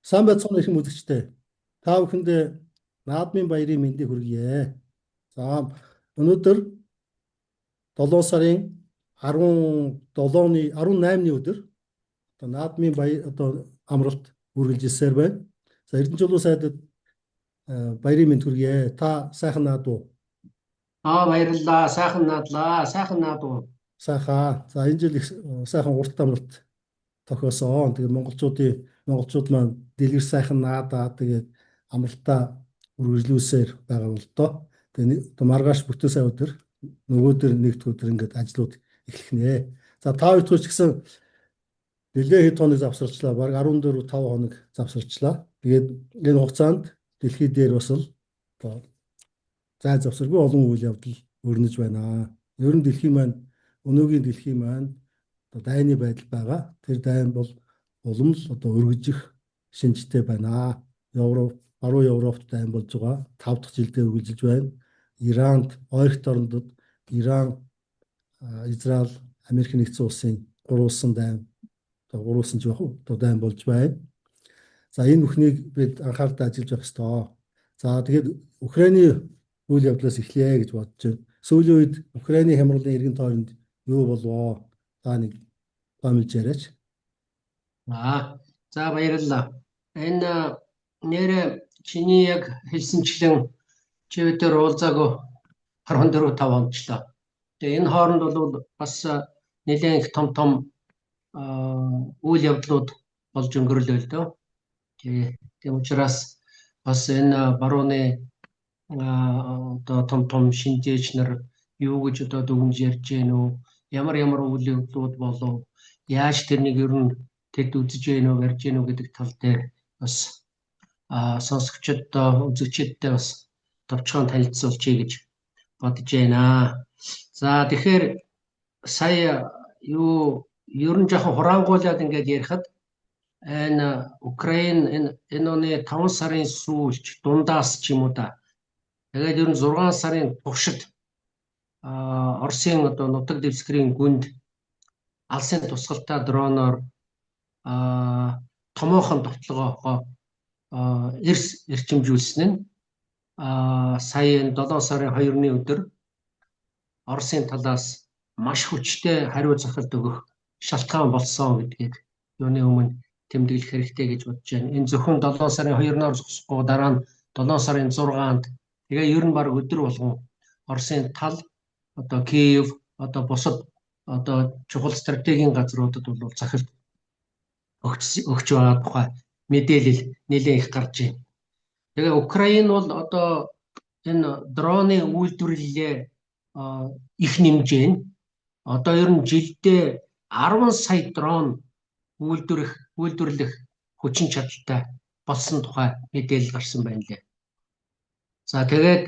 Сайн байцгаана их үзэгчтэй. Та бүхэндээ наадмын баярын мэндийг хүргье. За өнөөдөр 7 сарын 17-ны 18-ны өдөр одоо наадмын одоо амралт үргэлжилсээр байна. За Эрдэнэ чулуу сайдад баярын мэнд хүргье. Та сайхан наад уу? Баярлалаа. Сайхан наадлаа. Сайхан наад уу? Сайхан. За энэ жил их сайхан урт амралт тохиосон. Тэгээ монголчууд маань дэлгэр сайхан наадаа тэгээд амралтаа үргэлжлүүлсээр байгаа бол тоо. Тэгээ маргааш бүтэн сая өдөр нөгөөдөр нэгд өдөр ингээд ажлууд эхлэх нэ. За та бүхэн ч гэсэн нэлээд хэд хоног завсарчлаа. Бараг 14-5 хоног завсарчлаа. Тэгээд энэ хугацаанд дэлхий дээр бас л одоо зай завсаргүй олон үйл явдал өрнөж байна. Ер нь дэлхий маань өнөөгийн дэлхий маань одоо дайны байдал байгаа. Тэр дайн бол улам л одоо өргөжих шинжтэй байна. Баруун Европт дайн болж байгаа. 5 дахь жилдээ үргэлжилж байна. Иранд, ойролт орнуудад Иран, Израиль, Америк нэгдсэн улсын гурвуулсан дайн одоо гурвуулсан жоох одоо дайн болж байна. За энэ бүхнийг бид анхаарал ажиллаж явах ёстой. За тэгээд Украиний үйл явдлаас эхлэе гэж бодож байна. Сүүлийн үед Украиний хямралын эргэн тойронд юу болвоо? Та нэг томилж яриач. За баярлалаа. Энэ нэрэ чиний яг хэлсэнчлэн чи өдөр уулзаагүй 14-5 онцлоо. Тэгээ энэ хооронд бол бас нэлээд их том үйл явдлууд болж өнгөрлөө л дөө. Тийм учраас бас энэ барууны одоо том шинжээч нар юу гэж одоо дүгнж ярьж гэнэ үү? Ямар үйл явдлууд болов? Яаж тэрнийг ер нь тэд үзэж гэнэ үү, ярьж гэнэ үү гэдэг тал дээр бас сонсогчдод үзэгчдтэй бас товчхон танилцуулъя гэж бодож байна. За тэгэхээр сая ер нь жоохон хураангуулаад ингээд ярихад энэ Украин энэ оны 5 сарын сүүлч дундаас ч юм уу да. Тэгээд ер нь 6 сарын туршид Оросын одоо нутаг дэвсгэрийн гүнд алсын тусгалтаа дроноор томоохон товтлогоо эрчимжүүлсэн нь сая энэ 7 сарын 2-ны өдөр Оросын талаас маш хүчтэй хариу захиалт өгөх шалтгаан болсон гэдгийг юуны өмнө тэмдэглэх хэрэгтэй гэж бодож байна. Энэ зөвхөн 7 сарын 2-ноор зогсохгүй дараа нь 7 сарын 6-нд тэгээ ер нь баг өдөр болгон Оросын тал одоо Киев одоо бусад одоо чухал стратегийн газруудад бол захиалт өгч байгаа тухай мэдээлэл нэлээд их гарч байна. Тэгээ Украин бол одоо энэ дроны үйлдвэрлэлээ их нэмж байна. Одоо ер нь жилдээ 10 сая дрон үйлдвэрлэх хүчин чадалтай болсон тухай мэдээлэл гарсан байна лээ. За тэгээд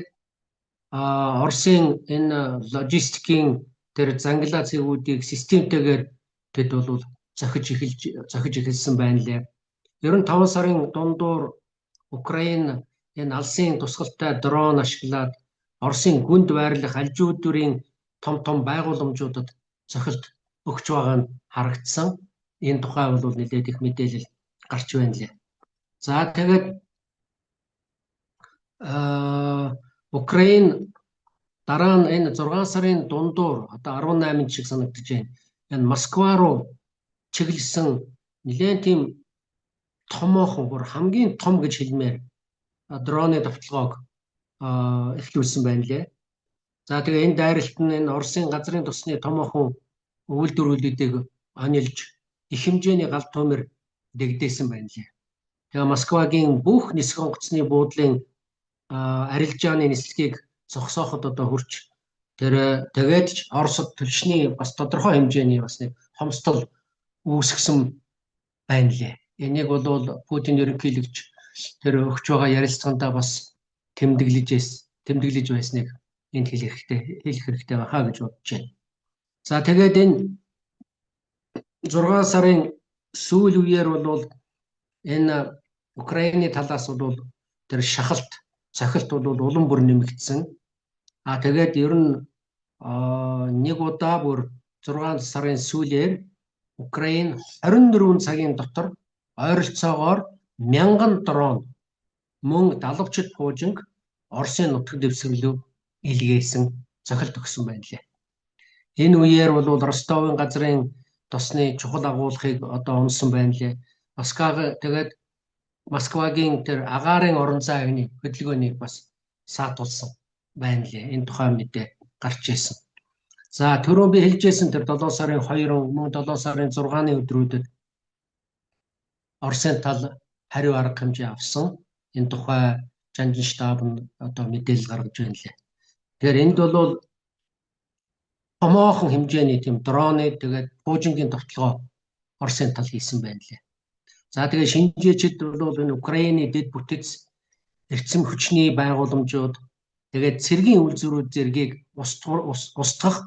Оросын энэ логистикийн тэр зангилаа цэгүүдийг системтэйгээр тэд бол зохиж эхэлсэн байна лээ. Ер нь 5 сарын дундуур Украин энэ алсын тусгалтай дрон ашиглаад Оросын гүнд байрлах алжуудын том байгууламжуудад зохилт өгч байгаа нь харагдсан. Энэ тухай бол нэлээд их мэдээлэл гарч байна лээ. За тэгээд Украин дараа нь энэ 6 сарын дундуур одоо 18 шиг санагдаж байна. Энэ Москва руу чиглэсэн нэлээд тийм томоохон бүр хамгийн том гэж хэлмээр дроны товтлогоог эхлүүлсэн байна лээ. За тэгээ энэ дайралт нь энэ Оросын газрын тосны томоохон үйлдвэрлэлүүдийг анилж их хэмжээний гал томер дэгдээсэн байна лээ. Тэгээ Москвагийн бүх нисэх онгоцны буудлын арилжааны нислэгийг зогсооход одоо хүрч тэгээд ч Оросд түлшний бас тодорхой хэмжээний бас нэг хомсдол үүсгэсэн байна лээ. Энийг бол Путин ерөнхийлөгч тэр өгч байгаа ярилцлагандаа бас тэмдэглэж байсныг энд хэлэх хэрэгтэй байхаа гэж бодож байна. За тэгээд энэ 6 сарын сүүл үеэр бол энэ Украины талаас бол тэр цохилт бол улам бүр нэмэгдсэн. Тэгээд ер нь нэг удаа бүр 6 сарын сүүлээр Украин 24 цагийн дотор ойролцоогоор 1000 дрон мөн далавчид пуужинг Оросын нутаг дэвсгэр илгээсэн цохилт өгсөн байна лээ. Энэ үеэр бол Ростовын газрын тосны чухал агуулгыг одоо унсан байна лээ. Тэгээд Москвагийн тэр агаарын орон зай агны хөдөлгөөнийг бас саатуулсан байна лээ. Энэ тухайн мэдээ гарч ирсэн. За түрүү би хэлжсэн тэр 7 сарын 2 мөн 7 сарын 6-ны өдрүүдэд Оросын тал хариу арга хэмжээ авсан. Энэ тухай Жанжин штаб нь одоо мэдээлэл гаргаж байна лээ. Тэгэхээр энд бол томоохон хэмжээний тийм дроны тэгээд пуужингийн товтлогоо Оросын тал хийсэн байна лээ. За тэгээд шинжээчид бол энэ Украины дэд бүтэц эрчим хүчний байгууламжууд тэгээд цэргийн үйлдвэрүүд зэргийг устгах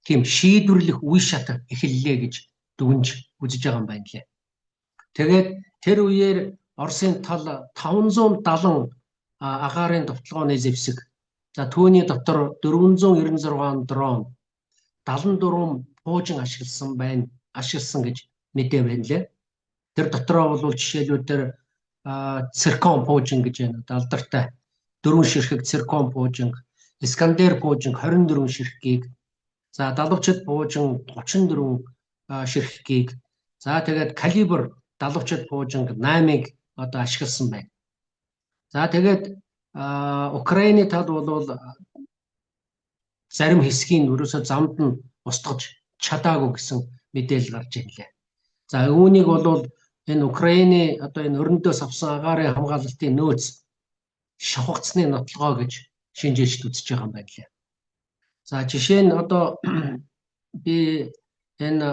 тийм шийдвэрлэх үе шат эхэллээ гэж дүгнж үзэж байгаа юм байна лээ. Тэгээд тэр үеэр Оросын тал 570 агаарын товтлогооны зэвсэг. За түүний дотор 496 дрон, 74 пуужин ашигласан гэж мэдээ байна лээ. Тэр дотроо бол жишээлбэл тэр циркон пуужин гэж байна. Алдартай 4 ширхэг циркон пуужин, Искандер пуужин 24 ширхгийг, за далавчид пуужин 34 ширхгийг, за тэгээд калибр далавчид пуужин 8-ыг одоо ашигласан байна. За тэгээд Украины тал бол зарим хэсгийн ерөөсөө замд нь устгаж чадаагүй гэсэн мэдээлэл гарч ирлээ. За үүнийг бол энэ Украины одоо энэ өрнөдөөс авсан агаарын хамгаалалтын нөөц шавхацны нотлогоо гэж шинжээчд үзэж байгаа юм байна лээ. За жишээ нь одоо би энэ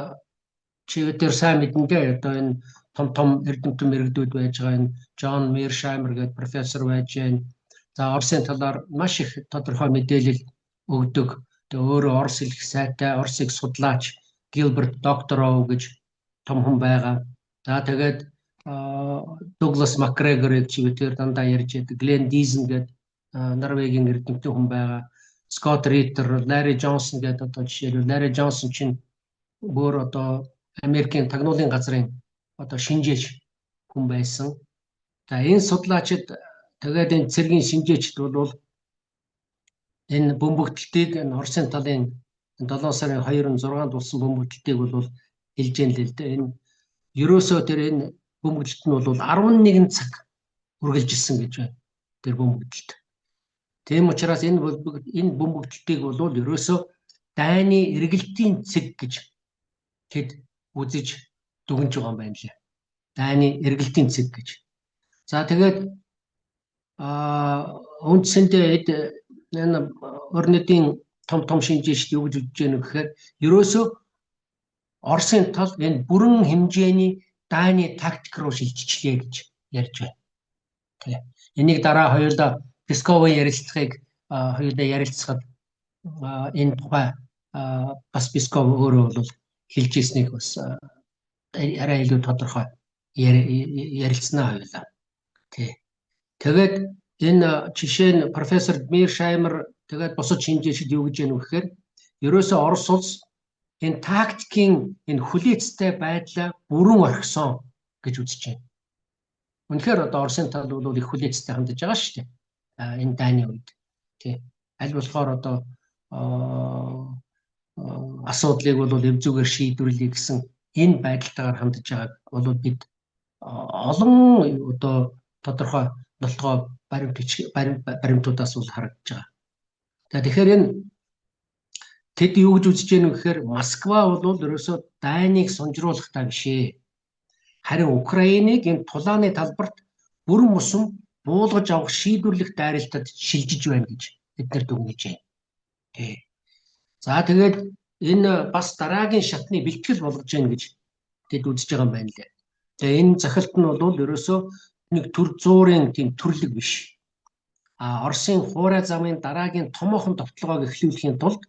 чигээр сайн мэдэндээ одоо энэ том эрдэмтэн мэрэгдүүд байж байгаа энэ Джон Миршаймер гэдэг профессор байж байна. За Оросын талаар маш их тодорхой мэдээлэл өгдөг. Тэгээ өөрөө Орос хэлх сайтай, Оросыг судлаач Гилберт Докторов гэж том хүн байгаа. За тэгээд Дуглас Макгрегорыг чигээр дандаа ярьж байдаг. Глен Дизен гэдэг Норвегийн эрдэмтэн хүн байгаа. Скотт Риттер, Ларри Джонсон гэдэг одоо жишээлбэл Ларри Джонсон чинь бүр одоо Америкийн тагнуулын газрын одоо шинжээч хүн байсан. За энэ судлаачид тэгээд энэ цэргийн шинжээчд бол энэ бөмбөгдөлтийг энэ Оросын талын 7 сарын 2-нд 6-нд болсон бөмбөгдөлтийг бол хэлж яан л дээ. Энэ ерөөсөө тэр энэ бөмбөгдөлт нь бол 11 цаг үргэлжилсэн гэж байна. Тэр бөмбөгдөлт. Тийм учраас энэ бөмбөгдөлтийг бол ерөөсөө дайны эргэлтийн цэг гэж тэд үзэж дүгнж байгаа юм байна лээ. Дайны эргэлтийн цэг гэж. За тэгээд үндсэндээ энэ орнуудын том шинжээчд юу гэж үзэж байна гэхээр ерөөсөө Оросын тал энэ бүрэн хэмжээний дайны тактик руу шилжчихлээ гэж ярьж байна. Тэгээ. Энийг дараа хоёулаа Песковын ярилцлагыг хоёулаа ярилцахад энэ тухай бас Песков өөрөө бол хэлж ирснийг бас арай илүү тодорхой ярилцсанаа хоёулаа. Тэгээд энэ жишээ нь профессор Миршаймер тэгээд бусад шинжээчид юу гэж яах вэ гэхээр ерөөсөө Орос улс энэ тактикийн энэ хүлээцтэй байдлаа бүрэн орхисон гэж үзэж байна. Үнэхээр одоо Оросын тал бол их хүлээцтэй хандж байгаа шүү дээ. Энэ дайны үед. Аль болохоор одоо асуудлыг бол эвзүүгээр шийдвэрлэе гэсэн энэ байдалтайгаар хандж байгааг бол бид олон одоо тодорхой нотгоо баримтуудаас бол харагдж байгаа. Тэгэхээр энэ тэд юу гэж үзэж байна вэ гэхээр Москва бол ерөөсөө дайныг сунжруулах та бишээ. Харин Украиныг энэ тулааны талбарт бүрэн мөсөн буулгаж авах шийдвэрлэх дайралтад шилжиж байна гэж бид нар дүгнэж байна. За тэгээд энэ бас дараагийн шатны бэлтгэл болгож байна гэж тэд үзэж байгаа юм байна лээ. Тэгээ энэ захилт нь бол ерөөсөө нэг төр зуурын тийм төрлөг биш. Оросын хуурай замын дараагийн томоохон товтлогоог эхлүүлэхийн тулд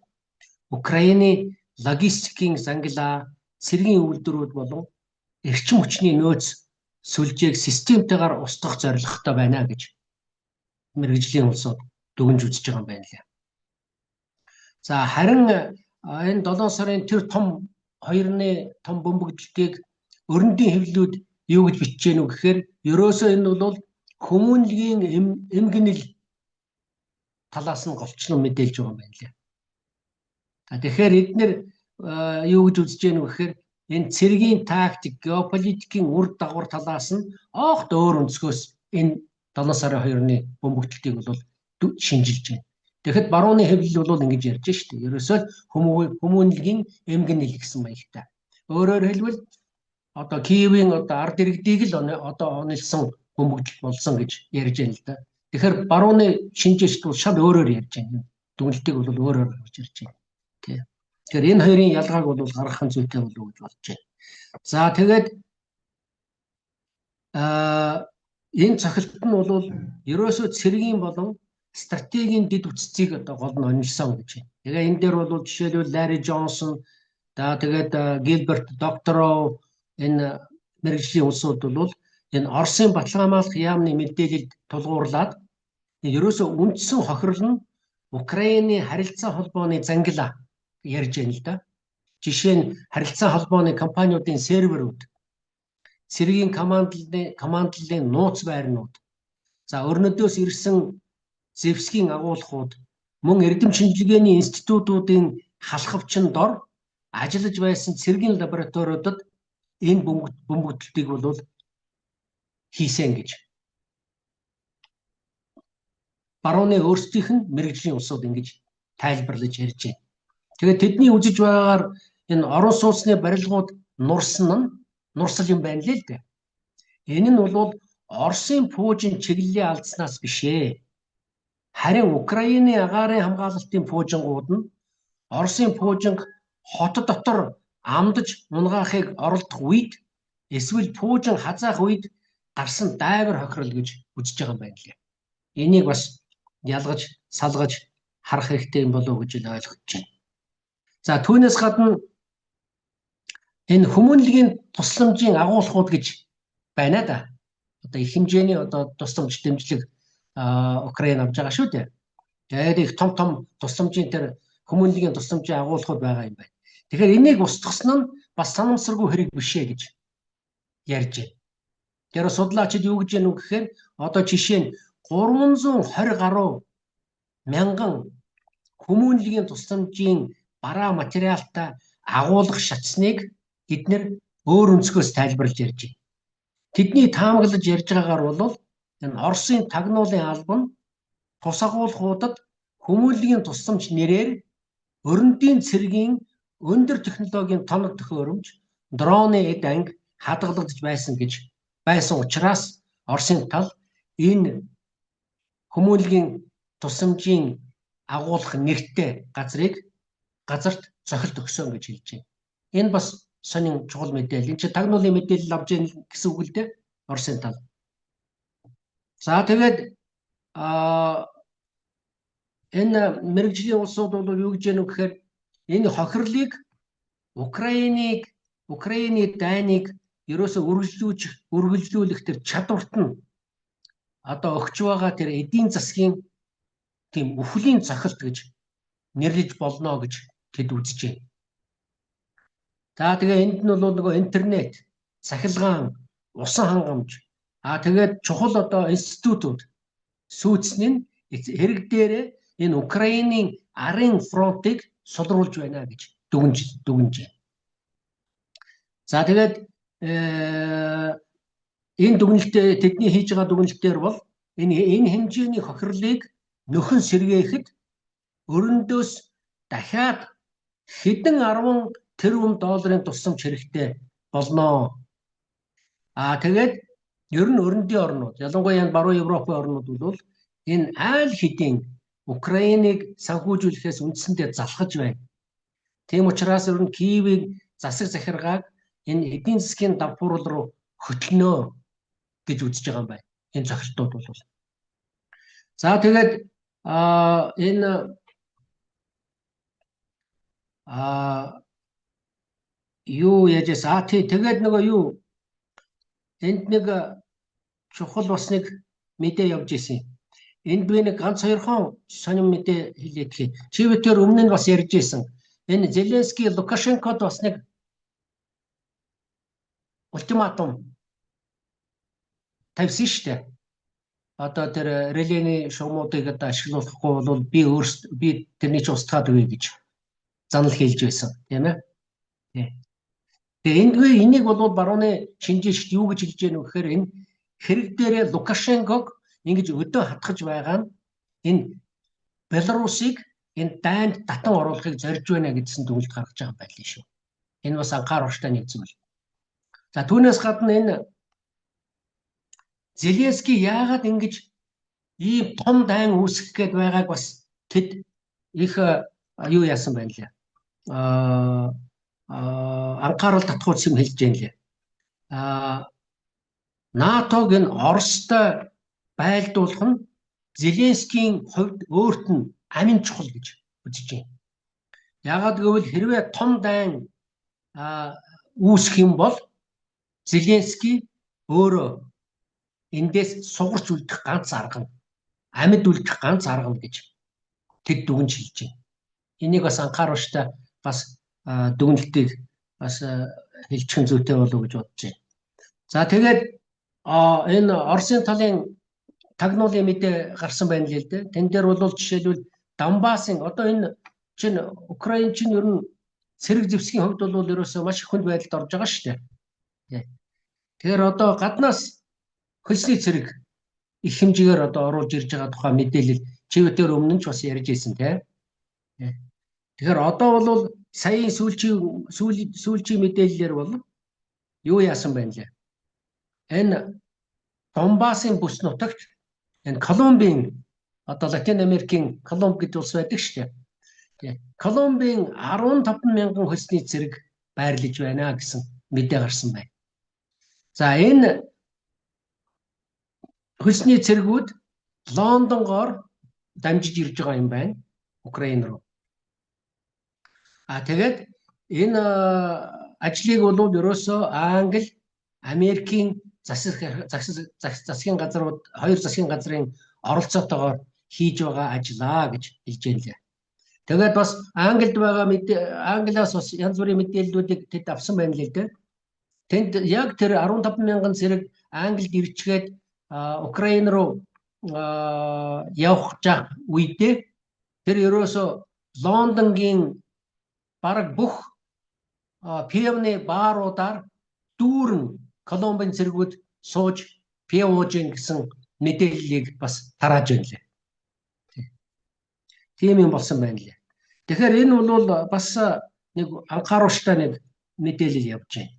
Украины логистикийн зангилаа, цэргийн үйлдвэрүүд болон эрчим хүчний нөөц сүлжээг системтэйгээр устгах зорилготой байна гэж мэргэжлийн улсууд дүгнж үзэж байгаа юм байна лээ. За харин энэ 7 сарын тэр том 2-ны том бөмбөгдөлтийг өрөндийн хэвлэлүүд юу гэж бичиж гэнэ үү гэхээр ерөөсөө энэ бол хүмүүнлэгийн эмгэнэл талаас нь голчлон мэдээлж байгаа юм байна лээ. Тэгэхээр эдгээр юу гэж үзэж гэнэ үү гэхээр энэ цэргийн тактик, геополитикийн үр дагавар талаас нь огт өөр өнцгөөс энэ 7 сарын 2-ны бөмбөгдөлтийг бол шинжилж байна. Тэгэхэд барууны хэвлэл бол ингэж ярьж штэ. Ерөөсөө хүмүүнлэгийн эмгэнэл гэсэн маягтай. Өөрөөр хэлбэл одоо Киевийн одоо ард иргэдийг л одоо онилсан бөмбөгдөл болсон гэж ярьж байна л да. Тэгэхээр барууны шинжээчд бол шал өөрөөр ярьж байна. Дүгнэлтийг бол өөрөөр гаргаж ирж байна. Тэгэхээр энэ хоёрын ялгааг бол гаргах зүйтэй болов уу гэж бодож байна. За тэгээд энэ цохилт нь бол ерөөсөө цэргийн болон стратегийн дэд үтцийг одоо гол нь онилсон гэж байна. Тэгээ энэ дээр бол жишээлбэл Ларри Джонсон, тэгээд Гилберт Докторов энэ мэргэжлийн улсууд бол энэ Оросын баталгаамайлах яамны мэдээлэлд тулгуурлаад ерөөсөө үндсэн хохирол нь Украиний харилцаа холбооны зангилаа ярьж байна л да. Жишээ нь харилцаа холбооны компаниудын серверүүд, цэргийн командлын нууц байрнууд, за өрнөдөөс ирсэн зэвсгийн агуулгууд, мөн эрдэм шинжилгээний институтуудын халахвчин дор ажиллаж байсан цэргийн лабораториудад энэ бөмбөгдөлтийг бол хийсэн гэж барууны өөрсдийнх нь мэргэжлийн улсууд ингэж тайлбарлаж ярьж байна. Тэгээд тэдний үзэж байгаагаар энэ орон сууцны барилгууд нурсал юм байна лээ л дээ. Энэ нь бол Оросын пуужин чиглэлийн алдснаас биш ээ. Харин Украины агаарын хамгаалалтын пуужингууд нь Оросын пуужинг хот дотор амдаж унгаахыг оролдох үед эсвэл пуужин хазаах үед гарсан дайвар хохирол гэж үзэж байгаа юм байна лээ. Энийг бас ялгаж, салгаж харах хэрэгтэй юм болов уу гэж ойлгож байна. За түүнээс гадна энэ хүмүүнлэгийн тусламжийн агуулгууд гэж байна да. Одоо их хэмжээний одоо тусламж дэмжлэг Украин авч байгаа шүү дээ. Тэгээд их том тусламжийн тэр хүмүүнлэгийн тусламжийн агуулгууд байгаа юм байна. Тэгэхээр энийг устгасан нь бас санамсаргүй хэрэг биш ээ гэж ярьж байна. Тэр судлаачид юу гэж яана вэ гэхээр одоо жишээ нь 320 гаруй мянган хүмүүнлэгийн тусламжийн бараа материалтай агуулга шатсныг эдгээр өөр өнцгөөс тайлбарлаж ярьж байна. Тэдний таамаглаж ярьж байгаагаар бол энэ Оросын тагнуулын албан тус агуулгуудад хүмүүнлэгийн тусламж нэрээр өрөндийн цэргийн өндөр технологийн тоног төхөөрөмж, дроны эд анги хадгалагдаж байсан учраас Оросын тал энэ хүмүүнлэгийн тусламжийн агуулга нэртэй газарт цохилт өгсөн гэж хэлж байна. Энэ бас сонин чухал мэдээлэл. Энд чинь тагнуулын мэдээлэл авч яах гэсэн үг л дээ. Оросын тал. За тэгээд энэ мэргэжлийн улсууд бол юу гэж яах вэ гэхээр энэ хохирлыг Украины дайныг ерөөсөө үргэлжлүүлэх тэр чадварт нь одоо өгч байгаа тэр эдийн засгийн тийм үхлийн цохилт гэж нэрлэж болно гэж тэд үзэж байна. За тэгээ энд нь бол нөгөө интернет, цахилгаан, усан хангамж, тэгээд чухал одоо институтууд сүйдсэн нь хэрэг дээрээ энэ Украинийн арын фронтыг сулруулж байна гэж дүгнж байна. За тэгээд энэ дүгнэлтээ тэдний хийж байгаа дүгнэлтээр бол энэ хэмжээний хохирлыг нөхөн сэргээхэд өрөндөөс дахиад хэдэн 10 тэрбум долларын тусламж хэрэгтэй болно. Тэгээд ер нь өрөндийн орнууд, ялангуяа энэ баруун Европын орнууд бол энэ айл хэдийн Украиныг санхүүжүүлэхээс үндсэндээ залхаж байна. Тийм учраас ер нь Киевийн засаг захиргааг энэ эдийн засгийн давхуурал руу хөтлөнө гэж үзэж байгаа юм байна. Энэ зохилтууд бол. За тэгээд энэ юу яжээс тэгээд нөгөө юу энд нэг чухал бас нэг мэдээ явж исэн. Энд би нэг ганц хоёрхон сонин мэдээ хэлээд хий. Чи битэр өмнө нь бас ярьж исэн. Энэ Зеленский Лукашенкод бас нэг ультиматум тавьсан шүү дээ. Одоо тэр релений шугамуудыг одоо ашиглуулахгүй бол би тэрний чинь устгаад өгье гэж занал хэлж байсан тийм ээ. Тэгээ энийг бол барууны шинжилт юу гэж хэлж яах вэ гэхээр энэ хэрэг дээрээ Лукашенког ингэж өдөө хатгаж байгаа нь энэ Белорусыг энэ дайнд татан оруулахыг зорж байна гэдсэн дүгнэлт гаргаж байгаа байлээ шүү. Энэ бас анхааруулжтай нэг зүйл. За түүнээс гадна энэ Зеленский яагаад ингэж ийм том дайн үүсгэх гээд байгааг бас тэд их юу яасан байна лээ. Анхаарал татгуулж юм хэлж байна лээ. НАТОг энэ Оростой байлдуулах нь Зеленскийн хувьд өөрт нь амин чухал гэж үзэж байна. Яагаад гэвэл хэрвээ том дайн үүсэх юм бол Зеленский өөрөө эндээс сугарч үлдэх ганц арга нь амьд үлдэх ганц арга нь гэж тэд дүгнж хэлж байна. Энийг бас анхааруулжтай бас дүгнэлтийг бас хэлчихэн зүйтэй болов уу гэж бодож байна. За тэгээд энэ Оросын талын тагнуулын мэдээ гарсан байна л дээ. Тэн дээр бол жишээлбэл Донбассын одоо энэ чинь Украин чинь ер нь цэрэг зэвсгийн хувьд бол ерөөсөө маш их хүнд байдалд орж байгаа шүү дээ. Тэгэхээр одоо гаднаас хөлсний цэрэг их хэмжээгээр одоо оруулж ирж байгаа тухай мэдээлэл чивээр өмнө нь ч бас ярьж ирсэн тийм. Тэгэхээр одоо бол саяын сүүлчийн мэдээллээр бол юу яасан байна лээ. Энэ Донбассын бүс нутагт энэ Колумбийн одоо Латин Америкийн Колумб гэдэг улс байдаг шүү дээ. Колумбийн 15,000 хөлсний цэрэг байрлаж байна гэсэн мэдээ гарсан байна. За энэ хөлсний цэргүүд Лондонгоор дамжиж ирж байгаа юм байна Украин руу. Тэгээд энэ ажлыг бол ерөөсөө Англи, Америкийн засгийн газрууд хоёр засгийн газрын оролцоотойгоор хийж байгаа ажлаа гэж хэлж байна лээ. Тэгээд бас Англид байгаа Англиас бас янз бүрийн мэдээллүүдийг тэд авсан байна л дээ. Тэнд яг тэр 15,000 цэрэг Англид ирчгээд Украин руу явах үедээ тэр ерөөсөө Лондонгийн бараг бүх пивны бааруудаар дүүрэн Колумбийн цэргүүд сууж пиужин гэсэн мэдээллийг бас тарааж байна лээ. Тийм юм болсон байна лээ. Тэгэхээр энэ бол бас нэг анхааруулжтай нэг мэдээлэл явж байна.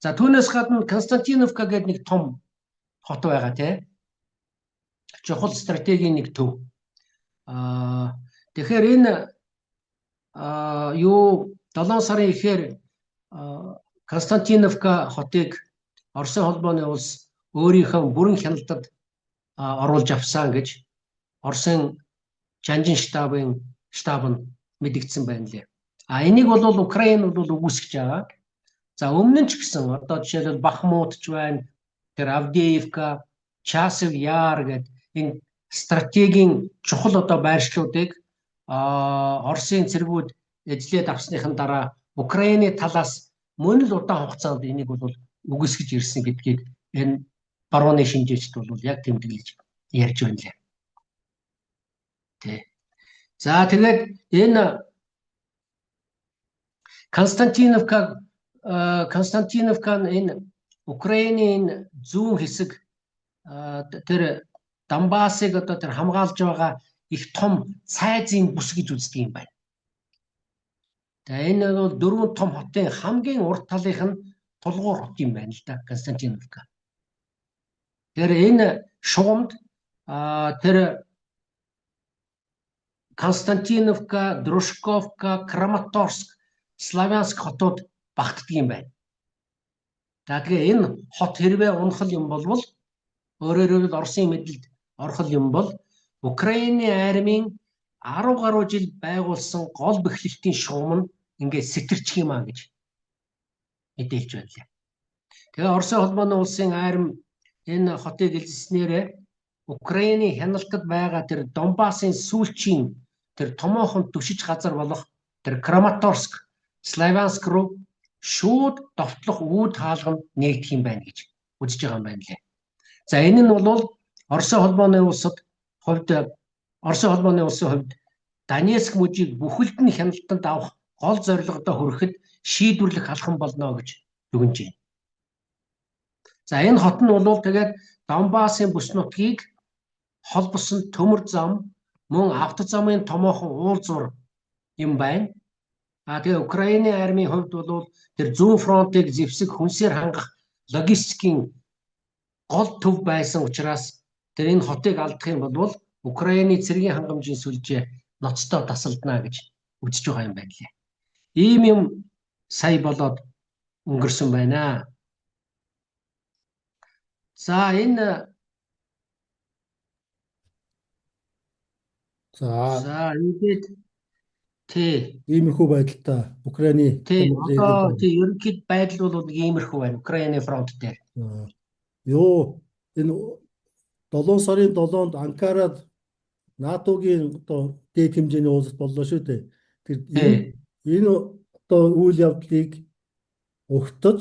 За түүнээс гадна Константиновка гэдэг нэг том хот байгаа тийм. Чухал стратегийн нэг төв. Тэгэхээр энэ юу 7 сарын ихээр Константиновка хотыг Оросын холбооны улс өөрийнхөө бүрэн хяналтад оруулж авсан гэж Оросын жанжин штаб нь мэдгдсэн байна лээ. Энийг бол Украин бол үгүйсгэж байгаа. За өмнө нь ч гэсэн одоо жишээлбэл Бахмут ч байна, тэр Авдеевка, Часов Яар гэдэг энэ стратегийн чухал одоо байршлуудыг Оросын цэргүүд эзлээд авсныхан дараа Украины талаас мөн л удаан хугацаанд энийг бол үгүйсгэж ирсэн гэдгийг энэ барууны шинжээчд бол яг тэмдэглэж ярьж байна лээ. За тэгээд энэ Константиновка энэ Украинийн зүүн хэсэг тэр Донбассыг одоо тэр хамгаалж байгаа их том цайзын бүс гэж үздэг юм байна. Тэгээ энэ бол 4 том хотын хамгийн урд талынх нь тулгуур хот юм байна л да Константиновка. Тэр энэ шугамд тэр Константиновка, Дружковка, Краматорск, Славянск хотууд багтдаг юм байна. Тэгээ энэ хот хэрвээ унахал юм болвол өөрөөр хэлбэл Оросын мэдэлд орхол юм бол Украины армийн 10 гаруй жил байгуулсан гол бэхлэлтийн шугам нь ингээд сэтэрчих юм аа гэж мэдээлж байна лээ. Тэгээ Оросын холбооны улсын арми энэ хотыг эзэлснээрээ Украины хяналтад байгаа тэр Донбассын сүүлчийн тэр томоохон түшиж газар болох тэр Краматорск, Славянск руу шууд довтлох үүд хаалга нь нээгдэх юм байна гэж үзэж байгаа юм байна лээ. За энэ нь бол Оросын холбооны улсын хувьд Донецк мужийг бүхэлд нь хяналтанд авах гол зорилгодоо хүрэхэд шийдвэрлэх алхам болно гэж дүгнэж байна. За энэ хот нь бол тэгээд Донбассын бүс нутгийг холбосон төмөр зам мөн автозамын томоохон уулзвар юм байна. Тэгээ Украины армийн хувьд бол тэр зүүн фронтыг зэвсэг хүнсээр хангах логистикийн гол төв байсан учраас тэр энэ хотыг алдах юм бол Украины цэргийн хангамжийн сүлжээ ноцтой тасалдана гэж үзэж байгаа юм байна лээ. Ийм юм сая болоод өнгөрсөн байна. За энэ ингээд иймэрхүү байдалтай Украины ерөнхийд байдал бол иймэрхүү байна. Украины фронт дээр. Энэ 7 сарын 7-нд Анкарад НАТО-гийн одоо дээд хэмжээний уулзалт боллоо шүү дээ. Тэр энэ одоо үйл явдлыг өгтөж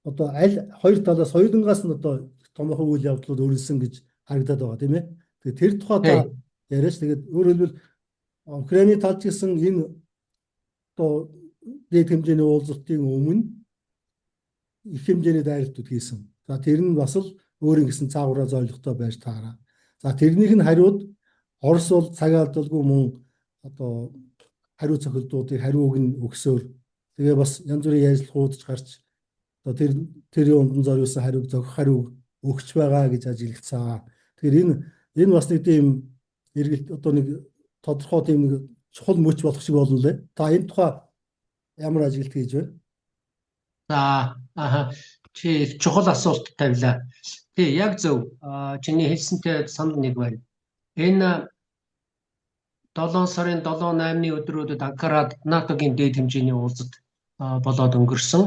одоо аль хоёр талаас хоёулангаас нь одоо томоохон үйл явдлууд өрнөсөн гэж харагдаад байгаа тийм ээ. Тэгээд тэр тухай та яриач. Тэгээд өөрөөр хэлбэл Украины талч гэсэн энэ одоо дээд хэмжээний уулзалтын өмнө их хэмжээний дайралтууд хийсэн. За тэр нь бас л өөрийн гэсэн цаагаараа зорилготой байж таараа. За тэрнийх нь хариуд Орос бол цаг алдалгүй мөн одоо хариу цохилтуудыг хариу өгсөөр тэгээ бас янз бүрийн ярилцлагуудж гарч одоо тэр юунд зориулсан хариуг зохих хариу өгч байгаа гэж ажиглагдсан. Тэгэхээр энэ бас нэг тийм эргэлт одоо нэг тодорхой тийм нэг чухал мөч болох шиг болно лээ. Та энэ тухай ямар ажиглалт хийж байна? Чи чухал асуулт тавилаа. Яг зөв. Чиний хэлсэнтэй санал нэг байна. Энэ 7 сарын 7-8-ны өдрүүдэд Анкарад НАТО-гийн дээд хэмжээний уулзалт болоод өнгөрсөн.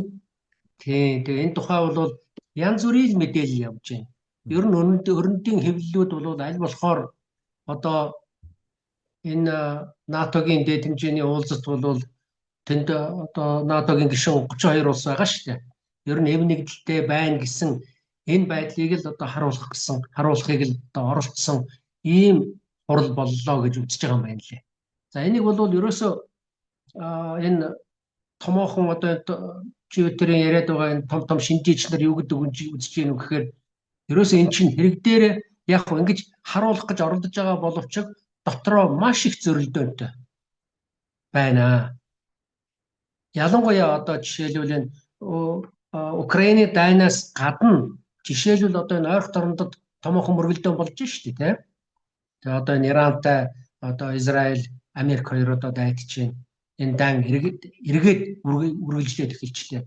Тэгээ энэ тухай бол янз бүрийн мэдээлэл явж байна. Ер нь өрнөдийн хэвлэлүүд бол аль болохоор одоо энэ НАТО-гийн дээд хэмжээний уулзалт бол тэнд одоо НАТО-гийн гишүүн 32 улс байгаа шүү дээ. Ер нь эв нэгдэлтэй байна гэсэн энэ байдлыг л одоо харуулахыг л одоо оролцсон ийм хурал боллоо гэж үзэж байгаа юм байна лээ. За энийг бол ерөөсөө энэ томоохон одоо чивэтерийн яриад байгаа энэ том шинжээч нар юу гэдэг нь үзэж гин үү гэхээр ерөөсөө эн чинь хэрэг дээр яг хөө ингэж харуулах гэж оролдож байгаа боловч дотроо маш их зөрөлдөөнтэй байна. Ялангуяа одоо жишээлбэл Украины дайнаас гадна жишээлбэл одоо энэ ойрхон орнодод томоохон мөргөлдөөн болж шүү дээ. Тэгээ одоо энэ Ирантай одоо Израиль, Америк хоёр одоо дайдж байна. Энэ дан эргээд үргэлжлээд эхэлчихлээ.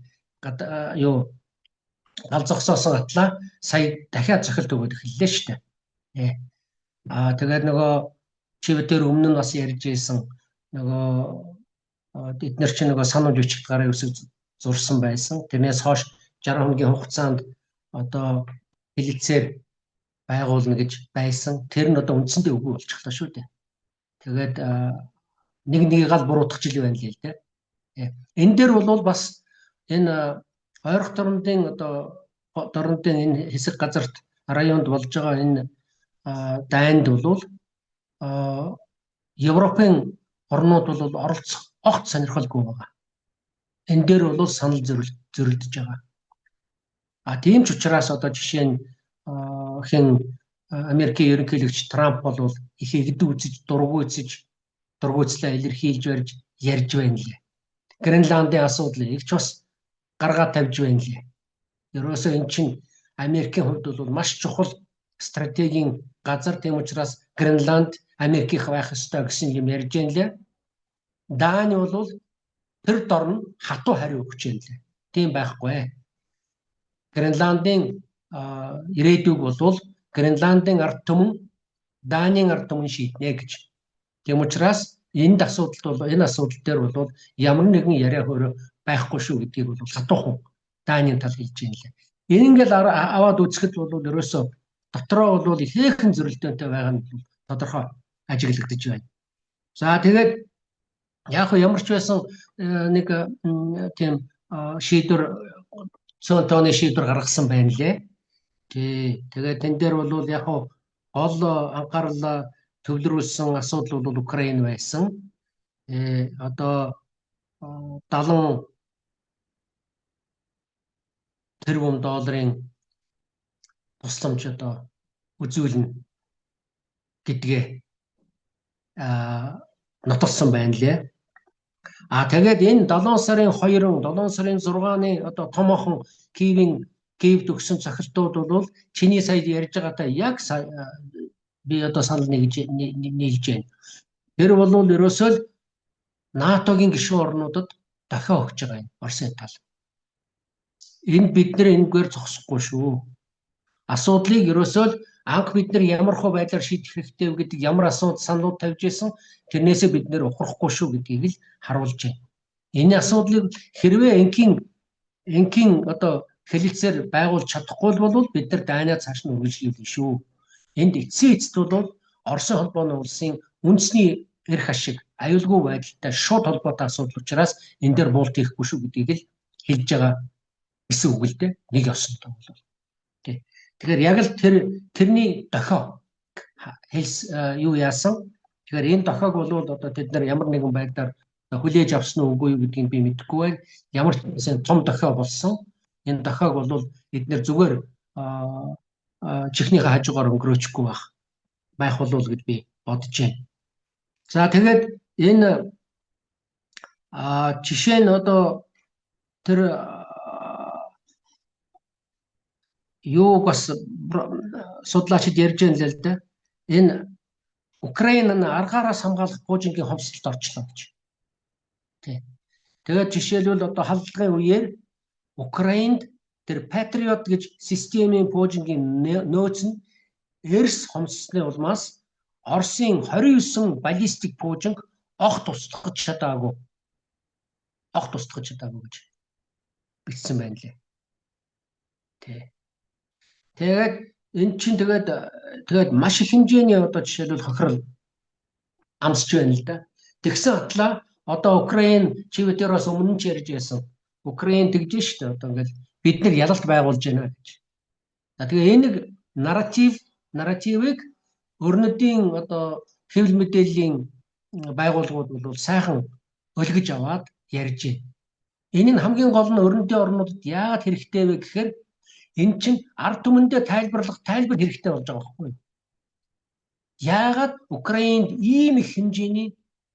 Гал зогсоосон атлаа сая дахиад цохилт өгөөд эхэллээ шүү дээ. Тэгээд нөгөө чивэтэр өмнө нь бас ярьж байсан нөгөө эдгээр чинь нөгөө сануулж өчгт гараа өсөж зурсан байсан. Тэрнээс хойш 60 хоногийн хугацаанд одоо хэлэлцээр байгуулна гэж байсан. Тэр нь одоо үндсэндээ үгүй болчихлоо шүү дээ. Тэгээд нэг гал буруутгах жил байна л дээ. Энэ дээр бол бас энэ ойрхон дорнодын одоо дорнодын энэ хэсэг газарт районд болж байгаа энэ дайнд бол Европын орнууд бол оролцох огт сонирхолгүй байгаа. Энэ дээр бол санал зөрөлдөж байгаа. Тийм ч учраас одоо жишээ нь Америкийн ерөнхийлөгч Трамп бол их игд үзэж дургуйцлаа илэрхийлж ярьж байна лээ. Гренландын асуудлыг ч бас гаргаад тавьж байна лээ. Ерөөсөө эн чинь Америкийн хувьд бол маш чухал стратегийн газар, тийм учраас Гренланд Америкийнх байх ёстой гэсэн юм ярьж байна лээ. Даани бол тэр дорн хатуу хариу өгч байна лээ. Тийм байхгүй. Гренландын ирээдүйг бол Гренландын ард түмэн Данийн ард түмэн шийднэ гэж. Тийм учраас энэ асуудал дээр бол ямар нэгэн яриа хөрөө байхгүй шүү гэдгийг бол хатуухан Данийн тал хэлж байна лээ. Энэ ингээл аваад үзэхэд бол ерөөсөө дотроо бол ихээхэн зөрөлдөөнтэй байгаа нь тодорхой ажиглагдаж байна. За тэгээд яг ямар ч байсан нэг тийм шийдвэр цөөн тооны шийдвэр гаргасан байна лээ. Тий. Тэгээд тэн дээр бол яг гол анхаарал төвлөрүүлсэн асуудал бол Украин байсан. Одоо 70 тэрбум долларын тусламж одоо үзүүлнэ гэдгээ нотолсон байна лээ. Тэгээд энэ 7 сарын 2, 7 сарын 6-ны одоо томоохон Киевд өгсөн цохилтууд бол чиний сая ярьж байгаатай яг би одоо санал нийлж байна. Тэр бол ерөөсөө л НАТОгийн гишүүн орнуудад дахиад өгч байгаа юм Оросын тал. Энэ бид нар энэгээр зогсохгүй шүү. Асуудлыг ерөөсөө л анх бид нар ямар хөө байдлаар шийдэх хэрэгтэй вэ гэдэг ямар асуудал саналууд тавьж исэн тэрнээсээ бид нэр ухрахгүй шүү гэдгийг л харуулж байна. Энэ асуудлыг хэрвээ энгийн одоо хэлэлцээр байгуулж чадахгүй бол бид нар дайнаа цааш нь үргэлжлүүлнэ шүү. Энд эцсийн эцэд бол Оросын холбооны улсын үндэсний эрх ашиг аюулгүй байдалтай шууд холбоотой асуудал учраас энэ дээр буулт хийхгүй шүү гэдгийг л хэлж байгаа гэсэн үг л дээ. Нэг ёсонтой бол. Тэгэхээр яг л тэрний дохио юу яасан. Тэгэхээр энэ дохиог бол одоо тэд нар ямар нэгэн байдлаар хүлээж авсан уу үгүй юу гэдгийг би мэдэхгүй байна. Ямар ч юм том дохио болсон. Энэ дохиог бол эдгээр зүгээр чихнийхээ хажуугаар өнгөрөөчихгүй байх болов гэж би бодож байна. За тэгээд энэ жишээ нь одоо тэр юуг бас судлаачид ярьж байна л да. Энэ Украин нь аргаараас хамгаалах буужингийн хомсдолд орчлоо гэж. Тэгээд жишээлбэл одоо халдлагын үеэр Украинд тэр Patriot гэж системийн буужингийн нөөц нь эрс хомссны улмаас Оросын 29 баллистик буужинг огт устгах чадаагүй. Огт устгах чадаагүй гэж бичсэн байна лээ. Тэгээд эн чинь тэгээд маш их хэмжээний одоо жишээлбэл хохирол амсч байна л да. Тэгсэн атлаа одоо Украин чивэдээс өмнө ч ярьж байсан. Украин тэгж штэ одоо ингээл бид нар ялалт байгуулж байна гэж. Тэгээ энэ нарративыг өрнөдийн одоо хэвлэл мэдээллийн байгууллагууд бол сайхан өлгөж аваад ярьж байна. Энэ нь хамгийн гол нь өрнөдийн орнуудад яагаад хэрэгтэй вэ гэхээр эн чинь ард түмэндээ тайлбар хэрэгтэй болж байгаа байхгүй юу? Яагаад Украинд ийм их хэмжээний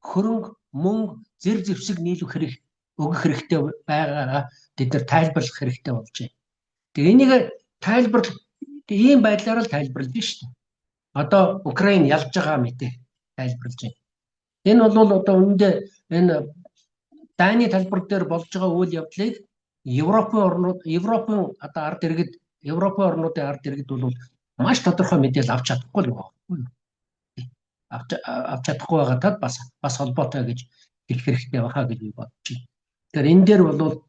хөрөнгө, мөнгө, зэр зэвсэг өгөх хэрэгтэй байгаагаа бид нар тайлбарлах хэрэгтэй болж байна. Тэгээ энийг ийм байдлаар л тайлбарлаж шүү дээ. Одоо Украин ялж байгаа мэтээ тайлбарлаж байна. Энэ бол одоо үүндээ энэ Дайны талбар дээр болж байгаа үйл явдлыг Европын одоо ард иргэд Европын орнуудын ард иргэд бол маш тодорхой мэдээлэл авч чадахгүй л байна. Авч чадахгүй байгаатад бас холбоотой гэж хэлэх хэрэгтэй байхаа гэж би бодож байна. Тэгэхээр энэ дээр бол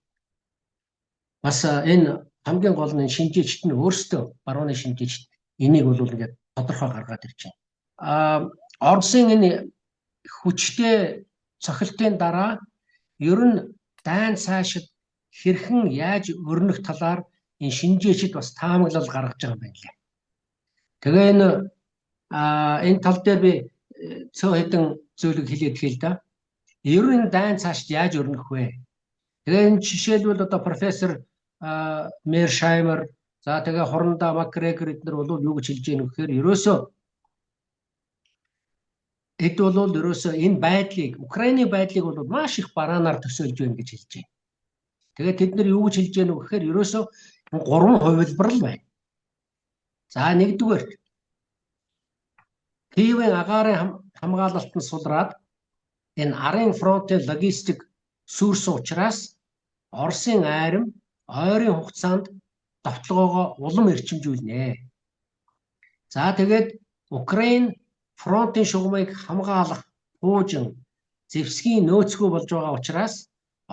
бас энэ хамгийн гол нь шинжээчд нь өөрсдөө барууны шинжээчд энийг бол ингээд тодорхой гаргаад ирж байна. Оросын энэ хүчтэй цохилтын дараа ер нь дайн цаашид хэрхэн яаж өрнөх талаар энэ шинжээчд бас таамаглал гаргаж байгаа юм байна лээ. Тэгээ энэ тал дээр би цөөн хэдэн зүйлийг хэлээд хэл да. Ер нь дайн цаашид яаж өрнөх вэ? Тэгээ энэ жишээлбэл одоо профессор Мершаймер за тэгээ хорондоо Макгрегор эдгээр бол юу гэж хэлж байгаа юм гэхээр ерөөсөө энэ байдлыг Украины байдлыг бол маш их бараанаар төсөөлж байна гэж хэлж байна. Тэгээд тэд нар юу гэж хэлж байна вэ гэхээр ерөөсөө 3 хувилбар л байна. За нэгдүгээр Киевийн агаарын хамгаалалтанд сулраад энэ арын фронтын логистик сүрсэн учраас Оросын айрам ойрын хугацаанд давталгоогоо улам эрчимжүүлнэ. За тэгээд Украин фронтын шугамыг хамгаалах буужин зэвсгийн нөөцгүй болж байгаа учраас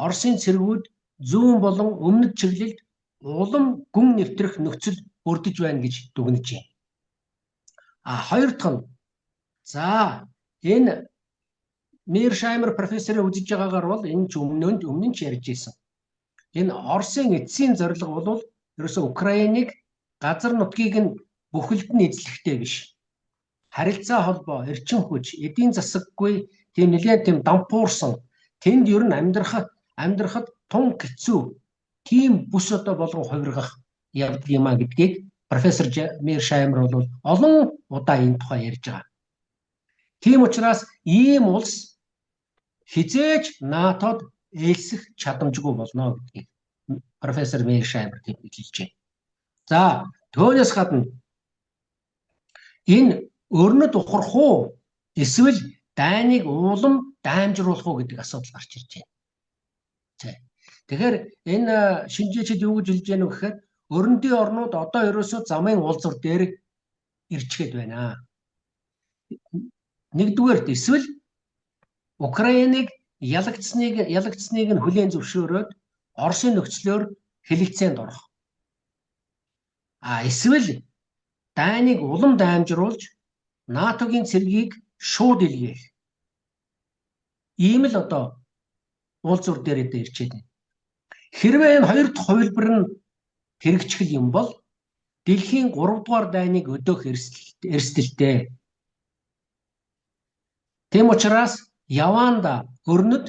Оросын цэргүүд зүүн болон өмнөд чиглэлд улам гүн нэвтрэх нөхцөл бүрдэж байна гэж дүгнэж байна. Хоёр дахь нь за энэ Мершаймер профессорын үзэж байгаагаар бол энэ ч өмнө нь ч ярьж байсан. Энэ Оросын эцсийн зорилго бол ерөөсөө Украиныг газар нутгийг нь бүхэлд нь эзлэхтэй биш. Харилцаа холбоо, эрчим хүч, эдийн засаггүй тийм нэлээд тийм дампуурсан тэнд ер нь амьдрахад тун хэцүү тийм бүс одоо болгон хувиргах явдал юм а гэдгийг профессор Mearsheimer бол олон удаа энэ тухай ярьж байгаа. Тийм учраас ийм улс хизээж НАТОд ээлсэх чадамжгүй болно гэдгийг профессор Mearsheimer хэлж байна. За, түүнээс гадна энэ өрнөд ухрах уу эсвэл дайныг уулам даймжруулах уу гэдэг асуудал гарч ирж байна. Тэгэхээр энэ шинжээчид юу гэж хэлж байна вэ гэхээр өрнөдийн орнууд одоо ерөөсөө замын уулзвар дээр ирчгээд байна. Нэгдүгээрт эсвэл Украиныг ялагдсныг нь хүлээн зөвшөөрөөд Оросын нөхцлөөр хэлэлцээнд орох. Эсвэл дайныг улам даймжруулж НАТОгийн цэргийг шууд илгээх. Ийм л одоо уулзвар дээр ирчээд байна. Хэрвээ энэ хоёр дахь хувилбар нь хэрэгжих юм бол дэлхийн 3 дугаар дайныг өдөөх эрсдэлтэй. Тийм учраас яваанда өрнөд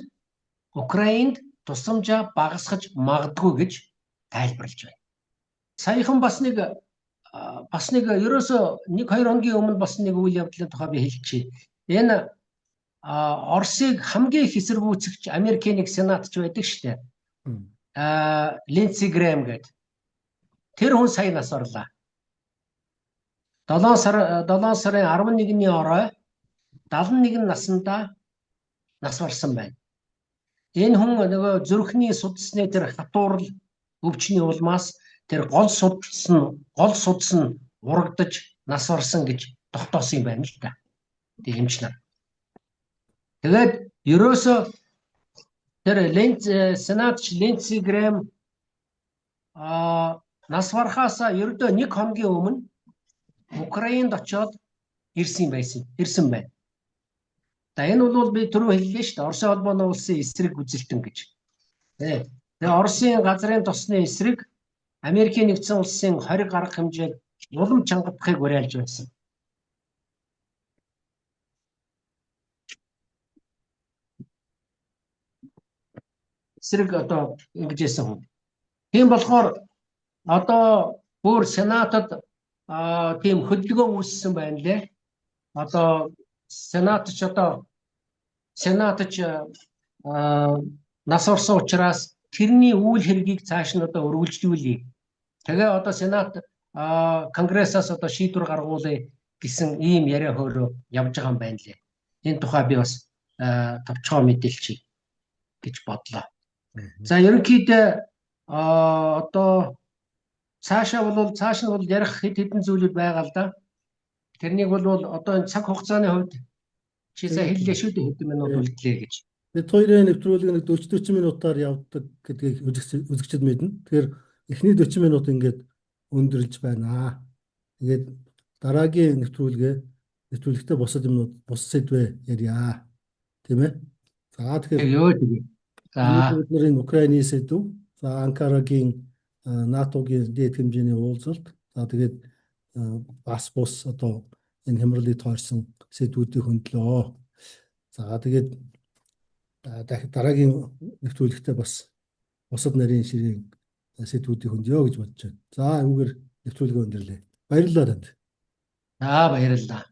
Украинд тусламжаа багасгаж магадгүй гэж тайлбарлаж байна. Саяхан бас нэг ерөөсөө 1-2 хоногийн өмнө бас нэг үйл явдлын тухай би хэлчихье. Энэ Оросыг хамгийн их эсэргүүцэгч Америкийн нэг сенатч байдаг шүү дээ. Линдси Грэм гэдэг. Тэр хүн сая нас орлоо. 7 сарын 11-ний орой 71 наснда нас барсан байна. Энэ хүн нөгөө зүрхний судасны тэр хатуурал өвчний улмаас тэр гол судас нь урагдаж нас барсан гэж тогтоосон юм байна л да. Тэгээ эмч нар. Тэгээд ерөөсөө тэр сенатч Линдси Грэм нас барахаасаа ердөө 1 хоногийн өмнө Украинд очоод ирсэн байна. Энэ бол би түрүү хэллээ шүү дээ. Оросын холбооны улсын эсрэг үзэлтэн гэж. Тэгээ Оросын газрын тосны эсрэг Америкийн нэгдсэн улсын 20 гаруй хэмжээг улам чангадахыг уриалж байсан. Эсрэг одоо ингэж хэлсэн хүн. Тийм болохоор одоо бүр сенатод тийм хөдөлгөөн үүссэн байна лээ. Одоо сенатч нас орсон учраас тэрний үйл хэргийг цааш нь одоо өргөлжлүүлье. Тэгээ одоо сенат конгрессаас одоо шийдвэр гаргуулъя гэсэн ийм яриа хөөрөө явж байгаа юм байна лээ. Энэ тухай би бас товчгоо мэдээлчихье гэж бодлоо. За ерөнхийдөө одоо цааш нь бол ярих хэдэн зүйлүүд байгаа л да. Тэрнийг бол одоо энэ цаг хугацааны хувьд чи сая хэллээ шүү дээ хэдэн минут үлдлээ гэж. Бид хоёрын нэвтрүүлэг 40 минутаар явдаг гэдгийг үзэгчид мэднэ. Тэгэхээр эхний 40 минут ингээд өндөрлж байна. Тэгээд дараагийн нэвтрүүлэгтээ бус сэдвээ ярья. Тийм ээ. За тэгэхээр бидний Украины сэдв, за Анкарагийн НАТОгийн дээд хэмжээний уулзалт, за тэгээд бас бус одоо энэ хямралыг тойрсон сэдвүүдийг хөндлөө. За тэгээд дараагийн нэвтрүүлэгтээ бас бусад нарийн ширээ сэдвүүдийг хөндөё гэж бодож байна. За үүгээр нэвтрүүлгээ өндөрлөө. Баярлалаа танд. Баярлалаа.